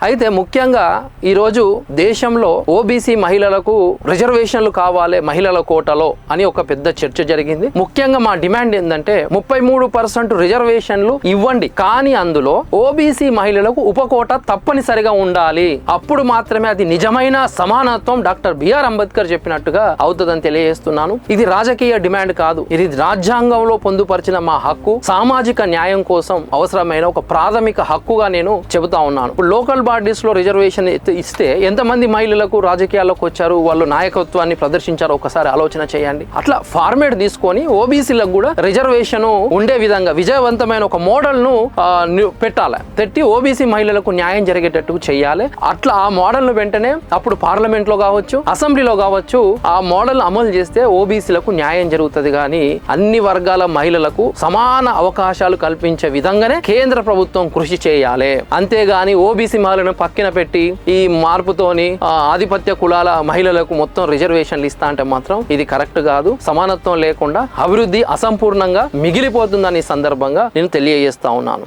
అయితే ముఖ్యంగా ఈరోజు దేశంలో ఓబీసీ మహిళలకు రిజర్వేషన్లు కావాలి మహిళల కోటాలో అని ఒక పెద్ద చర్చ జరిగింది. ముఖ్యంగా మా డిమాండ్ ఏంటంటే 33% రిజర్వేషన్లు ఇవ్వండి, కానీ అందులో ఓబీసీ మహిళలకు ఉపకోట తప్పనిసరిగా ఉండాలి. అప్పుడు మాత్రమే అది నిజమైన సమానత్వం డాక్టర్ బిఆర్ అంబేద్కర్ చెప్పినట్టుగా అవుతుందని తెలియజేస్తున్నాను. ఇది రాజకీయ డిమాండ్ కాదు, ఇది రాజ్యాంగంలో పొందుపరిచిన మా హక్కు, సామాజిక న్యాయం కోసం అవసరమైన ఒక ప్రాథమిక హక్కుగా నేను చెబుతా ఉన్నాను. ఇప్పుడు లోకల్ బాడీస్ లో రిజర్వేషన్ ఇస్తే ఎంతమంది మహిళలకు రాజకీయాల్లోకి వచ్చారు, వాళ్ళు నాయకత్వాన్ని ప్రదర్శించారు ఒకసారి ఆలోచన చేయండి. అట్లా ఫార్మేట్ తీసుకొని ఓబీసీలకు కూడా రిజర్వేషన్ ఉండే విధంగా విజయవంతమైన ఒక మోడల్ ను పెట్టి ఓబీసీ మహిళలకు న్యాయం జరిగేటట్టు చేయాలి. అట్లా ఆ మోడల్ ను వెంటనే అప్పుడు పార్లమెంట్ లో కావచ్చు, అసెంబ్లీలో కావచ్చు, ఆ మోడల్ అమలు చేస్తే ఓబీసీలకు న్యాయం జరుగుతుంది. కానీ అన్ని వర్గాల మహిళలకు సమాన అవకాశాలు కల్పించే విధంగానే కేంద్ర ప్రభుత్వం కృషి చేయాలి. అంతేగాని ఓబీసీ మహిళలను పక్కన పెట్టి ఈ మార్పుతోని ఆధిపత్య కులాల మహిళలకు మొత్తం రిజర్వేషన్లు ఇస్తా అంటే మాత్రం ఇది కరెక్ట్ కాదు. సమానత్వం లేకుండా అభివృద్ధి అసంపూర్ణంగా మిగిలిపోతుందని సందర్భంగా నేను తెలియజేస్తా ఉన్నాను.